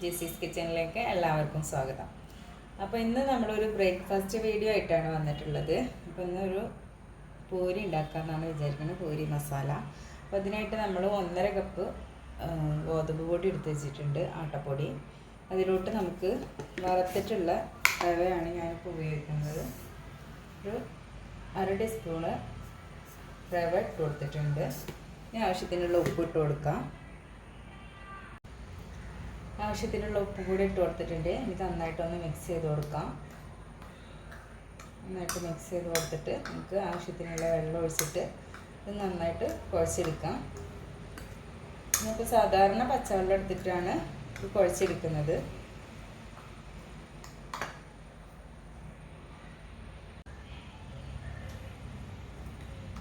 ജിസീസ് കിച്ചണിലേക്ക് എല്ലാവർക്കും സ്വാഗതം. അപ്പോൾ ഇന്ന് നമ്മളൊരു ബ്രേക്ക്ഫാസ്റ്റ് വീഡിയോ ആയിട്ടാണ് വന്നിട്ടുള്ളത്. അപ്പോൾ ഇന്നൊരു പൂരി ഉണ്ടാക്കാമെന്നാണ് വിചാരിക്കുന്നത്, പൂരി മസാല. അപ്പോൾ അതിനായിട്ട് നമ്മൾ 1.5 കപ്പ് ഗോതമ്പ് പൊടി എടുത്ത് വെച്ചിട്ടുണ്ട്, ആട്ടപ്പൊടി. അതിലോട്ട് നമുക്ക് വറുത്തിട്ടുള്ള റവയാണ് ഞാനിപ്പോൾ ഉപയോഗിക്കുന്നത്. ഒരു 1/2 ടീസ്പൂണ് റവ ഇട്ട് കൊടുത്തിട്ടുണ്ട്. ഇനി ആവശ്യത്തിനുള്ള ഉപ്പ് ഇട്ട് കൊടുക്കാം. ആവശ്യത്തിനുള്ള ഉപ്പ് കൂടി ഇട്ട് കൊടുത്തിട്ടുണ്ട്. ഇത് നന്നായിട്ടൊന്ന് മിക്സ് ചെയ്ത് കൊടുക്കാം. നന്നായിട്ട് മിക്സ് ചെയ്ത് കൊടുത്തിട്ട് നമുക്ക് ആവശ്യത്തിനുള്ള വെള്ളം ഒഴിച്ചിട്ട് ഇത് നന്നായിട്ട് കുഴച്ചെടുക്കാം. നമുക്ക് സാധാരണ പച്ചവെള്ളം എടുത്തിട്ടാണ് ഇത് കുഴച്ചെടുക്കുന്നത്.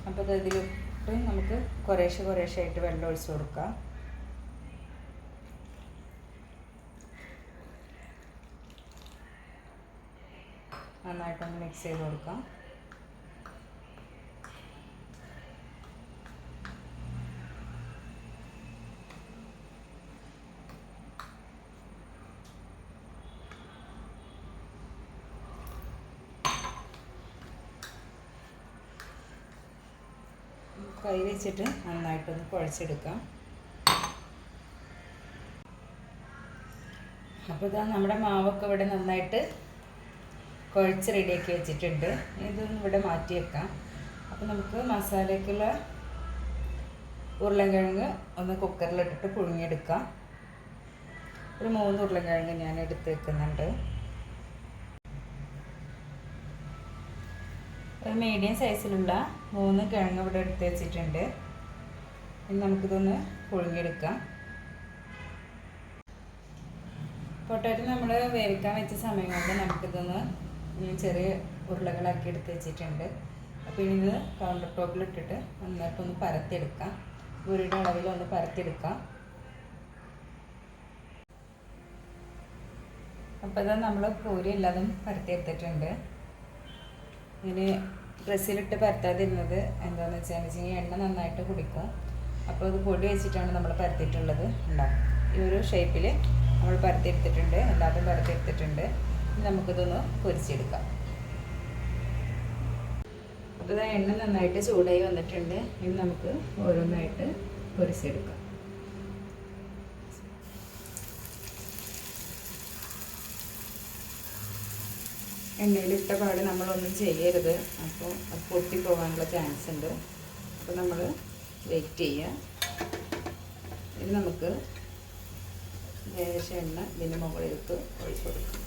അപ്പോൾ ഇതിലിട്ട് നമുക്ക് കുറേശ്ശെ ആയിട്ട് വെള്ളം ഒഴിച്ച് കൊടുക്കാം. നന്നായിട്ടൊന്ന് മിക്സ് ചെയ്ത് കൊടുക്കാം. കൈ വെച്ചിട്ട് നന്നായിട്ടൊന്ന് കുഴച്ചെടുക്കാം. അപ്പോൾ ഇതാ നമ്മുടെ മാവൊക്കെ ഇവിടെ നന്നായിട്ട് കുഴച്ച് റെഡിയാക്കി വെച്ചിട്ടുണ്ട്. ഇതൊന്നും ഇവിടെ മാറ്റി വെക്കാം. അപ്പോൾ നമുക്ക് മസാലയ്ക്കുള്ള ഉരുളൻകിഴങ്ങ് ഒന്ന് കുക്കറിലിട്ടിട്ട് പുഴുങ്ങിയെടുക്കാം. ഒരു 3 ഉരുളൻകിഴങ്ങ് ഞാൻ എടുത്ത് വെക്കുന്നുണ്ട്. ഒരു മീഡിയം സൈസിലുള്ള 3 കിഴങ്ങ് ഇവിടെ എടുത്ത് വെച്ചിട്ടുണ്ട്. ഇനി നമുക്കിതൊന്ന് പുഴുങ്ങിയെടുക്കാം. പൊട്ടാറ്റോ നമ്മൾ വേവിക്കാൻ വെച്ച സമയം കൊണ്ട് നമുക്കിതൊന്ന് ചെറിയ ഉരുളകളാക്കി എടുത്ത് വെച്ചിട്ടുണ്ട്. അപ്പോൾ ഇനി ഇത് കൗണ്ടർ ടോപ്പിലിട്ടിട്ട് നന്നായിട്ടൊന്ന് പരത്തിയെടുക്കാം. പൂരിയുടെ അളവിലൊന്ന് പരത്തിയെടുക്കാം. അപ്പോൾ ഇത് നമ്മൾ പൂരി എല്ലാതും പരത്തിയെടുത്തിട്ടുണ്ട്. ഇനി പ്രസ്സിലിട്ട് പരത്താതിരുന്നത് എന്താണെന്ന് വെച്ചാൽ എണ്ണ നന്നായിട്ട് കുടിക്കും. അപ്പോൾ ഇത് പൊടി വെച്ചിട്ടാണ് നമ്മൾ പരത്തിയിട്ടുള്ളത് ഉണ്ടാകും. ഈ ഒരു ഷേപ്പിൽ നമ്മൾ പരത്തിയെടുത്തിട്ടുണ്ട്, എല്ലാതും പരത്തിയെടുത്തിട്ടുണ്ട്. ഇനി നമുക്കിതൊന്ന് പൊരിച്ചെടുക്കാം. അപ്പോൾ എണ്ണ നന്നായിട്ട് ചൂടായി വന്നിട്ടുണ്ട്. ഇനി നമുക്ക് ഓരോന്നായിട്ട് പൊരിച്ചെടുക്കാം. എണ്ണയിലിട്ട പാട് നമ്മളൊന്നും ചെയ്യരുത്, അപ്പോൾ അത് പൊട്ടിപ്പോകാനുള്ള ചാൻസ് ഉണ്ട്. അപ്പോൾ നമ്മൾ വെയിറ്റ് ചെയ്യുക. ഇനി നമുക്ക് ലേശം എണ്ണ ഇതിൻ്റെ മുകളിലേക്ക് ഒഴിച്ച് കൊടുക്കാം.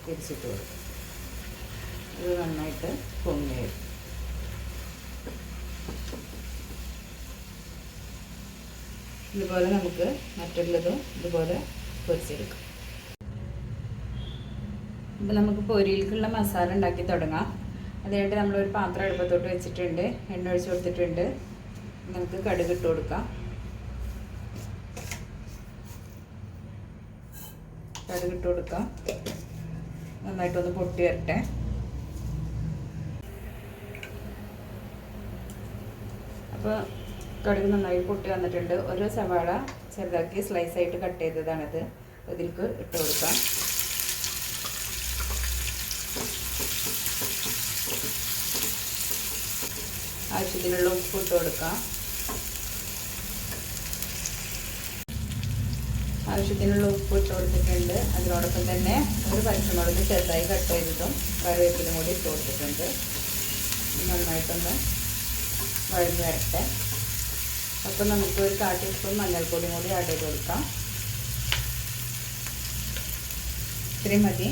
തിരിച്ചിട്ട് കൊടുക്കും. ഇത് നന്നായിട്ട് പൊങ്ങി വരും. ഇതുപോലെ നമുക്ക് മറ്റുള്ളതും ഇതുപോലെ പൊരിച്ചെടുക്കാം. അപ്പോൾ നമുക്ക് പൊരിയിലേക്കുള്ള മസാല ഉണ്ടാക്കി തുടങ്ങാം. അതിനായിട്ട് നമ്മളൊരു പാത്രം അടുപ്പത്തോട്ട് വെച്ചിട്ടുണ്ട്, എണ്ണ ഒഴിച്ച് കൊടുത്തിട്ടുണ്ട്. നമുക്ക് കടുക് ഇട്ട് കൊടുക്കാം. കടുക് ഇട്ട് കൊടുക്കാം. നന്നായിട്ടൊന്ന് പൊട്ടി വരട്ടെ. അപ്പോൾ കടുക് നന്നായി പൊട്ടി വന്നിട്ടുണ്ട്. ഒരു സവാള ചെറുതാക്കി സ്ലൈസായിട്ട് കട്ട് ചെയ്തതാണിത്. ഇതിലേക്ക് ഇട്ട് കൊടുക്കാം. ആവശ്യത്തിനുള്ള ഉപ്പ് ഇട്ട് കൊടുക്കാം. ആവശ്യത്തിനുള്ള ഉപ്പ് ഇട്ട് കൊടുത്തിട്ടുണ്ട്. അതിനോടൊപ്പം തന്നെ ഒരു പച്ചമുളക് ചെറുതായി കട്ട് ചെയ്തതും കറിവേപ്പിലും കൂടി ഇട്ട് കൊടുത്തിട്ടുണ്ട്. നന്നായിട്ടൊന്ന് വഴഞ്ഞ് വരട്ടെ. അപ്പോൾ നമുക്ക് ഒരു 1/4 ടീസ്പൂൺ മഞ്ഞൾപ്പൊടിയും കൂടി ആഡ് ചെയ്ത് കൊടുക്കാം. ഇത്രയും മതി.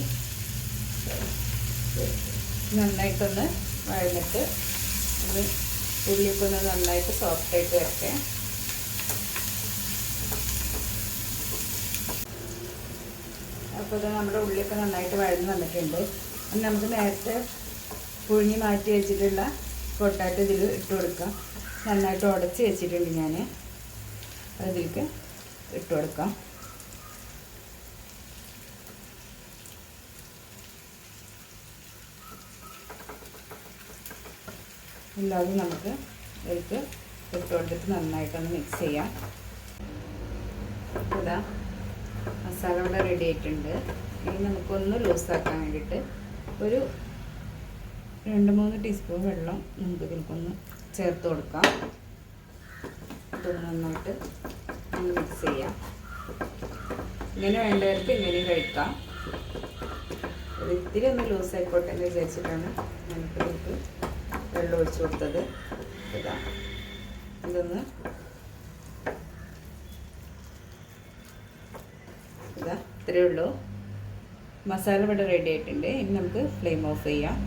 നന്നായിട്ടൊന്ന് വഴഞ്ഞിട്ട് ഒന്ന് ഉള്ളിയൊക്കെ ഒന്ന് നന്നായിട്ട് സോഫ്റ്റായിട്ട് വരട്ടെ. അപ്പോൾ ഇത് നമ്മുടെ ഉള്ളിയൊക്കെ നന്നായിട്ട് വഴന്ന് വന്നിട്ടുണ്ട്. ഇനി നമുക്ക് നേരത്തെ പുഴുങ്ങി മാറ്റി വെച്ചിട്ടുള്ള പൊട്ടാറ്റോ ഇതിൽ ഇട്ട് കൊടുക്കാം. നന്നായിട്ട് ഉടച്ച് വെച്ചിട്ടുണ്ട് ഞാൻ. അതിലേക്ക് ഇട്ട് കൊടുക്കാം. എല്ലാതും നമുക്ക് ഇതിലേക്ക് ഇട്ട് കൊടുത്തിട്ട് നന്നായിട്ടൊന്ന് മിക്സ് ചെയ്യാം. ഇതാ മസാല ഇവിടെ റെഡി ആയിട്ടുണ്ട്. ഇനി നമുക്കൊന്ന് ലൂസാക്കാൻ വേണ്ടിയിട്ട് ഒരു 2-3 ടീസ്പൂൺ വെള്ളം നമുക്ക് ഇതിലേക്കൊന്ന് ചേർത്ത് കൊടുക്കാം. ഇതൊന്ന് നന്നായിട്ട് ഒന്ന് മിക്സ് ചെയ്യാം. ഇങ്ങനെ വേണ്ടവർക്ക് ഇങ്ങനെയും കഴിക്കാം. ഒരു ഇത്തിരി ഒന്ന് ലൂസ് ആയിക്കോട്ടെ എന്ന് വിചാരിച്ചിട്ടാണ് ഞാനിപ്പോൾ ഇതിലേക്ക് വെള്ളം ഒഴിച്ച് കൊടുത്തത്. ഇതാ ഇതൊന്ന് ഇത്രയേ ഉള്ളൂ. മസാല ഇവിടെ റെഡി ആയിട്ടുണ്ട്. ഇനി നമുക്ക് ഫ്ലെയിം ഓഫ് ചെയ്യാം.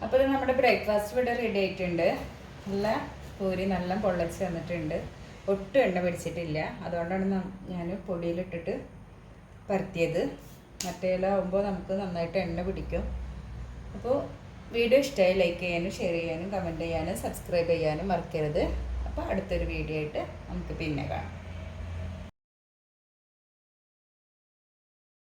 അപ്പോൾ ഇത് നമ്മുടെ ബ്രേക്ക്ഫാസ്റ്റ് ഇവിടെ റെഡി ആയിട്ടുണ്ട്. നല്ല പൂരി നല്ല പൊള്ളച്ച് വന്നിട്ടുണ്ട്. ഒട്ടും എണ്ണ പിടിച്ചിട്ടില്ല. അതുകൊണ്ടാണ് ഞാൻ പൊടിയിലിട്ടിട്ട് പരത്തിയത്. മറ്റേലാവുമ്പോൾ നമുക്ക് നന്നായിട്ട് എണ്ണ പിടിക്കും. അപ്പോൾ വീഡിയോ ഇഷ്ടമായി ലൈക്ക് ചെയ്യാനും ഷെയർ ചെയ്യാനും കമൻറ്റ് ചെയ്യാനും സബ്സ്ക്രൈബ് ചെയ്യാനും മറക്കരുത്. അപ്പോൾ അടുത്തൊരു വീഡിയോ ആയിട്ട് നമുക്ക് പിന്നെ കാണാം.